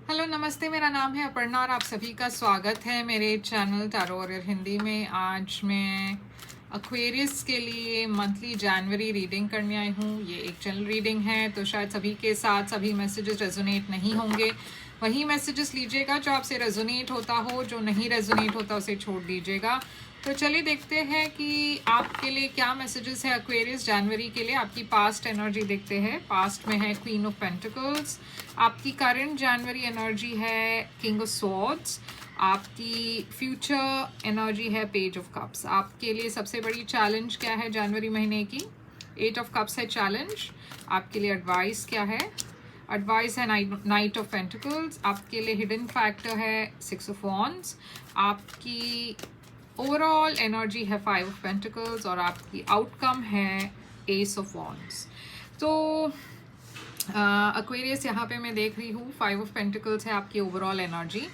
Hello नमस्ते, मेरा नाम है अपर्णा और आप सभी का स्वागत है मेरे चैनल टैरो वॉरियर हिंदी में। आज मैं एक्वेरियस के लिए मंथली जनवरी रीडिंग करने आई हूँ। ये एक जनरल रीडिंग है, तो शायद सभी के साथ सभी मैसेजेस रेजोनेट नहीं होंगे। वही मैसेजेस लीजिएगा जो आपसे रेजोनेट होता हो, जो नहीं रेजोनेट होता उसे छोड़ दीजिएगा। तो चलिए देखते हैं कि आपके लिए क्या मैसेजेस है एक्वेरियस जनवरी के लिए। आपकी पास्ट एनर्जी देखते हैं। पास्ट में है क्वीन ऑफ पेंटिकल्स। आपकी करंट जनवरी एनर्जी है किंग ऑफ स्वॉर्ड्स। आपकी फ्यूचर एनर्जी है पेज ऑफ कप्स। आपके लिए सबसे बड़ी चैलेंज क्या है जनवरी महीने की? एट ऑफ कप्स है चैलेंज। आपके लिए एडवाइस क्या है? एडवाइस है नाइट ऑफ पेंटिकल्स। आपके लिए हिडन फैक्टर है सिक्स ऑफ वॉन्ड्स। आपकी ओवरऑल एनर्जी है फाइव ऑफ पेंटिकल्स और आपकी आउटकम है एस ऑफ वॉन्ड्स। तो एक्वेरियस यहाँ पे मैं देख रही हूँ फाइव ऑफ पेंटिकल्स है आपकी ओवरऑल एनर्जी।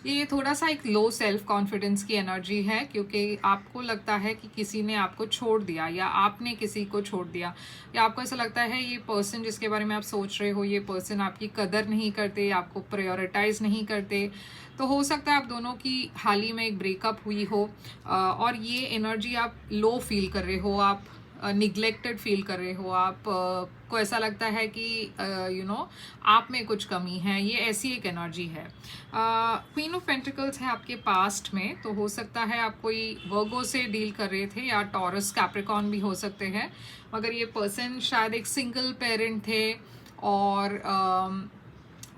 ये थोड़ा सा एक लो सेल्फ कॉन्फिडेंस की एनर्जी है, क्योंकि आपको लगता है कि किसी ने आपको छोड़ दिया या आपने किसी को छोड़ दिया, या आपको ऐसा लगता है ये पर्सन जिसके बारे में आप सोच रहे हो, ये पर्सन आपकी कदर नहीं करते, आपको प्रायोरिटाइज नहीं करते। तो हो सकता है आप दोनों की हाल ही में एक ब्रेकअप हुई हो और ये एनर्जी आप लो फील कर रहे हो, आप निग्लेक्टेड फील कर रहे हो, आप को ऐसा लगता है कि आप में कुछ कमी है। ये ऐसी एक एनर्जी है। क्वीन ऑफ पेंटिकल्स है आपके पास्ट में, तो हो सकता है आप कोई वर्गो से डील कर रहे थे या टॉरस कैप्रिकॉन भी हो सकते हैं, मगर ये पर्सन शायद एक सिंगल पेरेंट थे और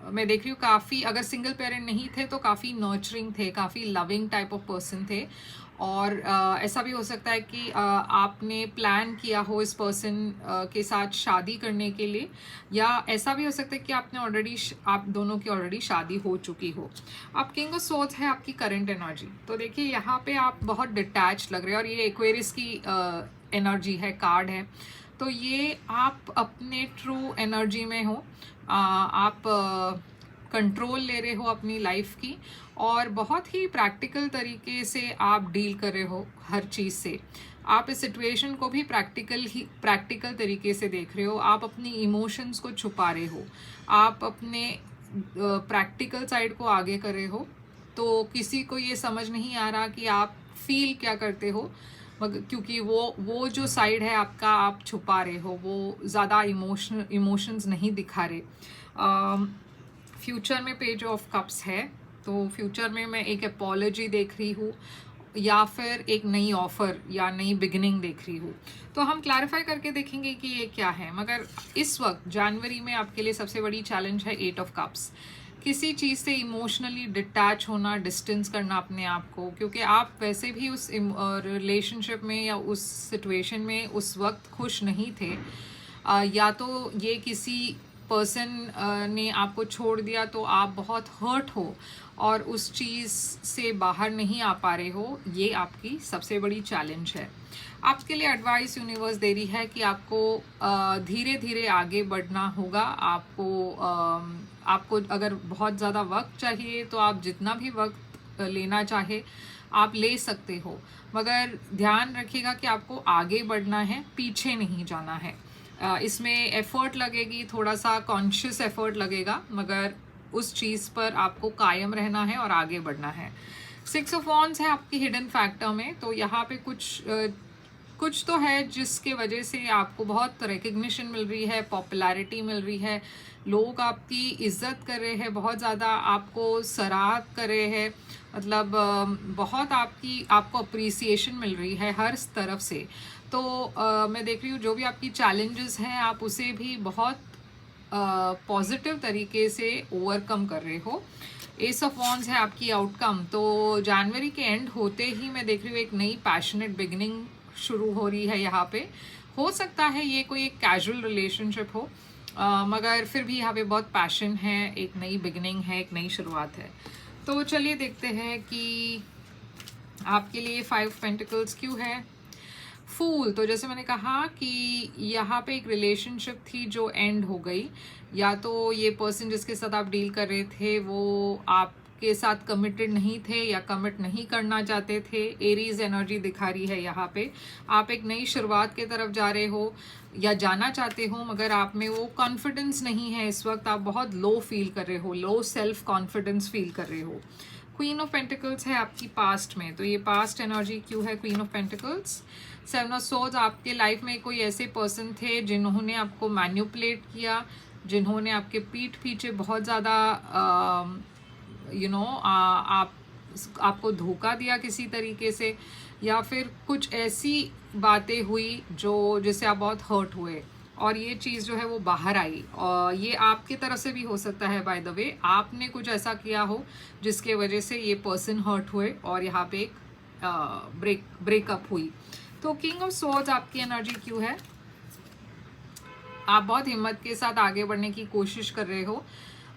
मैं देख रही हूँ काफ़ी, अगर सिंगल पेरेंट नहीं थे तो काफ़ी नर्चरिंग थे, काफ़ी लविंग टाइप ऑफ पर्सन थे। और ऐसा भी हो सकता है कि आपने प्लान किया हो इस पर्सन के साथ शादी करने के लिए, या ऐसा भी हो सकता है कि आपने ऑलरेडी आप दोनों की ऑलरेडी शादी हो चुकी हो। आप किंग ऑफ सोर्ड्स है आपकी करंट एनर्जी। तो देखिए यहाँ पे आप बहुत डिटैच लग रहे हैं और ये एक्वेरियस की एनर्जी है, कार्ड है। तो ये आप अपने ट्रू एनर्जी में हो, आप कंट्रोल ले रहे हो अपनी लाइफ की और बहुत ही प्रैक्टिकल तरीके से आप डील कर रहे हो हर चीज़ से। आप इस सिचुएशन को भी प्रैक्टिकल तरीके से देख रहे हो। आप अपनी इमोशंस को छुपा रहे हो, आप अपने प्रैक्टिकल साइड को आगे कर रहे हो। तो किसी को ये समझ नहीं आ रहा कि आप फील क्या करते हो, मगर क्योंकि वो जो साइड है आपका आप छुपा रहे हो, वो ज़्यादा इमोशंस नहीं दिखा रहे। फ्यूचर में पेज ऑफ कप्स है, तो फ्यूचर में मैं एक अपॉलॉजी देख रही हूँ या फिर एक नई ऑफ़र या नई बिगिनिंग देख रही हूँ। तो हम क्लैरिफाई करके देखेंगे कि ये क्या है। मगर इस वक्त जनवरी में आपके लिए सबसे बड़ी चैलेंज है एट ऑफ कप्स। किसी चीज़ से इमोशनली डिटैच होना, डिस्टेंस करना अपने आप को, क्योंकि आप वैसे भी उस रिलेशनशिप में या उस सिचुएशन में उस वक्त खुश नहीं थे। या तो ये किसी पर्सन ने आपको छोड़ दिया तो आप बहुत हर्ट हो और उस चीज़ से बाहर नहीं आ पा रहे हो। ये आपकी सबसे बड़ी चैलेंज है। आपके लिए एडवाइस यूनिवर्स दे रही है कि आपको धीरे धीरे आगे बढ़ना होगा। आपको अगर बहुत ज़्यादा वक्त चाहिए तो आप जितना भी वक्त लेना चाहे आप ले सकते हो, मगर ध्यान रखिएगा कि आपको आगे बढ़ना है, पीछे नहीं जाना है। इसमें एफर्ट लगेगी, थोड़ा सा कॉन्शियस एफर्ट लगेगा, मगर उस चीज़ पर आपको कायम रहना है और आगे बढ़ना है। सिक्स ऑफ वॉन्ड्स है आपकी हिडन फैक्टर में, तो यहाँ पे कुछ तो है जिसके वजह से आपको बहुत रिकग्निशन मिल रही है, पॉपुलैरिटी मिल रही है, लोग आपकी इज्जत कर रहे हैं, बहुत ज़्यादा आपको सराह कर रहे हैं, मतलब बहुत आपको अप्रिसिएशन मिल रही है हर तरफ से। तो मैं देख रही हूँ जो भी आपकी चैलेंजेस हैं आप उसे भी बहुत पॉजिटिव तरीके से ओवरकम कर रहे हो। एस ऑफ वॉन्ड्स है आपकी आउटकम। तो जनवरी के एंड होते ही मैं देख रही हूँ एक नई पैशनेट बिगिनिंग शुरू हो रही है यहाँ पे। हो सकता है ये कोई एक कैजुअल रिलेशनशिप हो, मगर फिर भी यहाँ पे बहुत पैशन है, एक नई बिगिनिंग है, एक नई शुरुआत है। तो चलिए देखते हैं कि आपके लिए फाइव पेंटिकल्स क्यों है। फूल, तो जैसे मैंने कहा कि यहाँ पे एक रिलेशनशिप थी जो एंड हो गई, या तो ये पर्सन जिसके साथ आप डील कर रहे थे वो आप आपके साथ कमिटेड नहीं थे या कमिट नहीं करना चाहते थे। एरीज एनर्जी दिखा रही है यहाँ पे। आप एक नई शुरुआत की तरफ जा रहे हो या जाना चाहते हो, मगर आप में वो कॉन्फिडेंस नहीं है इस वक्त। आप बहुत लो फील कर रहे हो, लो सेल्फ कॉन्फिडेंस फील कर रहे हो। क्वीन ऑफ पेंटिकल्स है आपकी पास्ट में, तो ये पास्ट एनर्जी क्यों है queen of pentacles. Seven of swords, आपके लाइफ में कोई ऐसे पर्सन थे जिन्होंने आपको मैन्युपुलेट किया, जिन्होंने आपके पीठ पीछे बहुत ज़्यादा आपको धोखा दिया किसी तरीके से, या फिर कुछ ऐसी बातें हुई जिससे आप बहुत हर्ट हुए और ये चीज़ जो है वो बाहर आई। और ये आपकी तरफ से भी हो सकता है, बाय द वे आपने कुछ ऐसा किया हो जिसके वजह से ये पर्सन हर्ट हुए और यहाँ पे एक ब्रेकअप हुई। तो किंग ऑफ सोर्ड्स आपकी एनर्जी क्यों है। आप बहुत हिम्मत के साथ आगे बढ़ने की कोशिश कर रहे हो।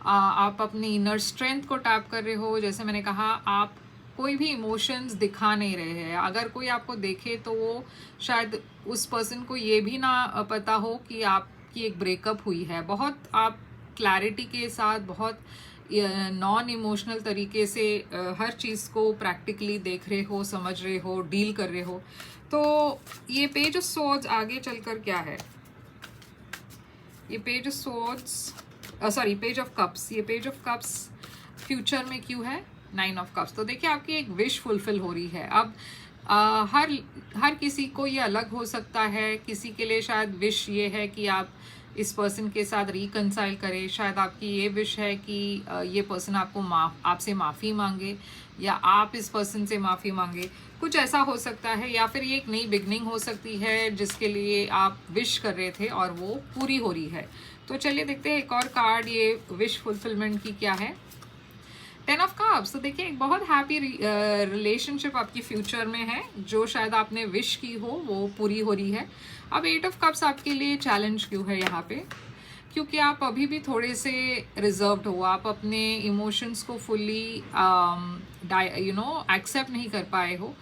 आप अपनी इनर स्ट्रेंथ को टैप कर रहे हो। जैसे मैंने कहा, आप कोई भी इमोशंस दिखा नहीं रहे हैं। अगर कोई आपको देखे तो वो शायद उस पर्सन को ये भी ना पता हो कि आपकी एक ब्रेकअप हुई है। बहुत आप क्लैरिटी के साथ, बहुत नॉन इमोशनल तरीके से हर चीज़ को प्रैक्टिकली देख रहे हो, समझ रहे हो, डील कर रहे हो। तो ये पेज ऑफ सोर्ड्स आगे चलकर क्या है, ये page of swords page of cups, ये पेज ऑफ कप्स फ्यूचर में क्यों है नाइन ऑफ कप्स। तो देखिए, आपकी एक विश फुलफिल हो रही है। अब हर किसी को ये अलग हो सकता है। किसी के लिए शायद विश ये है कि आप इस पर्सन के साथ रिकंसाइल करें। शायद आपकी ये विश है कि ये पर्सन आपसे माफ़ी मांगे या आप इस पर्सन से माफ़ी मांगे, कुछ ऐसा हो सकता है। या फिर ये एक नई बिगनिंग हो सकती है जिसके लिए आप विश कर रहे थे और वो पूरी हो रही है। तो चलिए देखते हैं एक और कार्ड, ये विश फुलफिलमेंट की क्या है। Ten of cups. तो देखिए, एक बहुत हैप्पी रिलेशनशिप आपकी फ्यूचर में है, जो शायद आपने विश की हो वो पूरी हो रही है। अब एट ऑफ कप्स आपके लिए चैलेंज क्यों है यहाँ पे, क्योंकि आप अभी भी थोड़े से रिजर्व्ड हो। आप अपने इमोशंस को फुल्ली एक्सेप्ट नहीं कर पाए हो।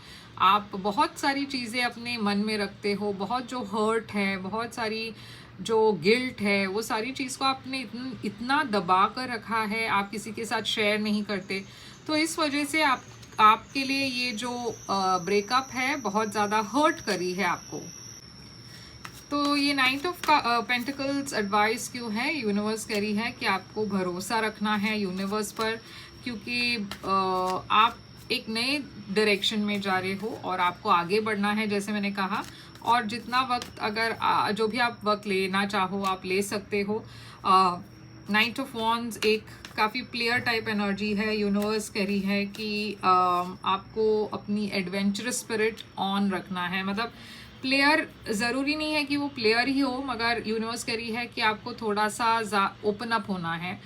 आप बहुत सारी चीज़ें अपने मन में रखते हो, बहुत जो हर्ट है, बहुत सारी जो गिल्ट है, वो सारी चीज़ को आपने इतना दबा कर रखा है, आप किसी के साथ शेयर नहीं करते। तो इस वजह से आपके लिए ये जो ब्रेकअप है बहुत ज़्यादा हर्ट करी है आपको। तो ये नाइट ऑफ पेंटिकल्स एडवाइस क्यों है, यूनिवर्स कह रही है कि आपको भरोसा रखना है यूनिवर्स पर, क्योंकि आप एक नए डायरेक्शन में जा रहे हो और आपको आगे बढ़ना है, जैसे मैंने कहा। और जितना वक्त, अगर जो भी आप वक्त लेना चाहो आप ले सकते हो। नाइट ऑफ वॉन्ड्स एक काफ़ी प्लेयर टाइप एनर्जी है। यूनिवर्स कह रही है कि आपको अपनी एडवेंचरस स्पिरिट ऑन रखना है। मतलब प्लेयर ज़रूरी नहीं है कि वो प्लेयर ही हो, मगर यूनिवर्स कह रही है कि आपको थोड़ा सा ओपन अप होना है।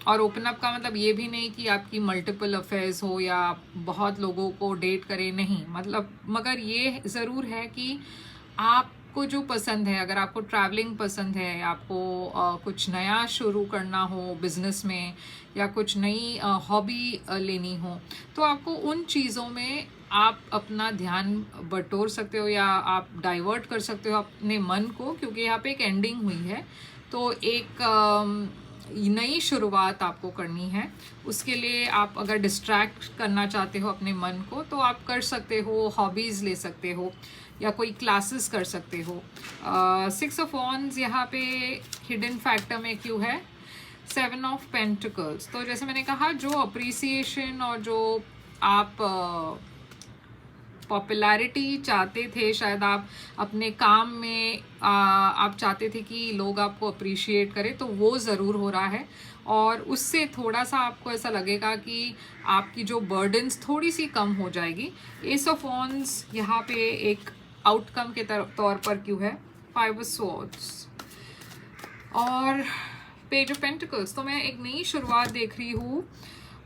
और ओपन अप का मतलब ये भी नहीं कि आपकी मल्टीपल अफेयर्स हो या बहुत लोगों को डेट करें, नहीं। मतलब मगर ये ज़रूर है कि आपको जो पसंद है, अगर आपको ट्रैवलिंग पसंद है, आपको कुछ नया शुरू करना हो बिज़नेस में, या कुछ नई हॉबी लेनी हो, तो आपको उन चीज़ों में आप अपना ध्यान बटोर सकते हो या आप डाइवर्ट कर सकते हो अपने मन को, क्योंकि यहाँ पे एक एंडिंग हुई है। तो एक नई शुरुआत आपको करनी है। उसके लिए आप अगर डिस्ट्रैक्ट करना चाहते हो अपने मन को, तो आप कर सकते हो, हॉबीज़ ले सकते हो या कोई क्लासेस कर सकते हो। सिक्स ऑफ वॉन्ड्स यहाँ पे हिडन फैक्टर में क्यों है, सेवन ऑफ पेंटिकल्स। तो जैसे मैंने कहा, जो अप्रिसिएशन और जो आप पॉपुलैरिटी चाहते थे, शायद आप अपने काम में आप चाहते थे कि लोग आपको अप्रिशिएट करें, तो वो ज़रूर हो रहा है। और उससे थोड़ा सा आपको ऐसा लगेगा कि आपकी जो बर्डन्स थोड़ी सी कम हो जाएगी। एस ऑफ वॉन्ड्स यहाँ पे एक आउटकम के तौर पर क्यों है, फाइव ऑफ स्वॉर्ड्स और पेज ऑफ पेंटिकल्स। तो मैं एक नई शुरुआत देख रही हूँ।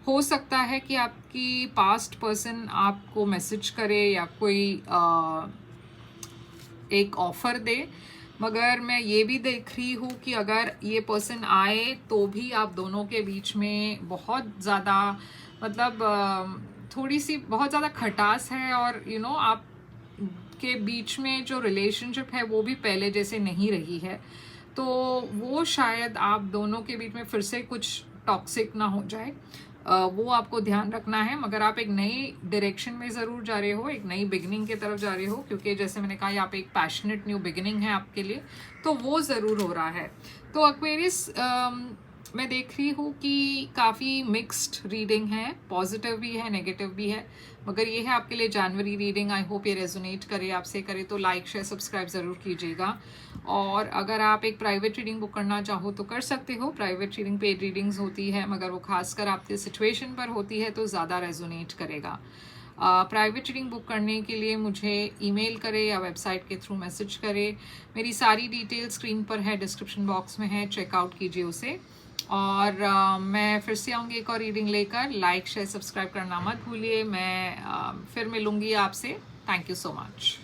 हो सकता है कि आपकी पास्ट पर्सन आपको मैसेज करे या कोई एक ऑफ़र दे, मगर मैं ये भी देख रही हूँ कि अगर ये पर्सन आए तो भी आप दोनों के बीच में बहुत ज़्यादा, मतलब थोड़ी सी बहुत ज़्यादा खटास है। और आप के बीच में जो रिलेशनशिप है वो भी पहले जैसे नहीं रही है। तो वो शायद आप दोनों के बीच में फिर से कुछ टॉक्सिक ना हो जाए, वो आपको ध्यान रखना है। मगर आप एक नई डायरेक्शन में ज़रूर जा रहे हो, एक नई बिगिनिंग की तरफ जा रहे हो, क्योंकि जैसे मैंने कहा यहाँ पे एक पैशनेट न्यू बिगिनिंग है आपके लिए, तो वो ज़रूर हो रहा है। तो एक्वेरियस मैं देख रही हूँ कि काफ़ी मिक्स्ड रीडिंग है, पॉजिटिव भी है, नेगेटिव भी है, मगर ये है आपके लिए जनवरी रीडिंग। आई होप ये रेजोनेट करे, आपसे करे तो लाइक शेयर सब्सक्राइब ज़रूर कीजिएगा। और अगर आप एक प्राइवेट रीडिंग बुक करना चाहो तो कर सकते हो। प्राइवेट रीडिंग पेड रीडिंग्स होती है, मगर वो खासकर आपके सिचुएशन पर होती है तो ज़्यादा रेजोनेट करेगा। प्राइवेट रीडिंग बुक करने के लिए मुझे ईमेल करें या वेबसाइट के थ्रू मैसेज करें। मेरी सारी डिटेल स्क्रीन पर है, डिस्क्रिप्शन बॉक्स में है, चेकआउट कीजिए उसे। और मैं फिर से आऊँगी एक और रीडिंग लेकर। लाइक शेयर सब्सक्राइब करना मत भूलिए। मैं फिर मिलूँगी आपसे। Thank you so much.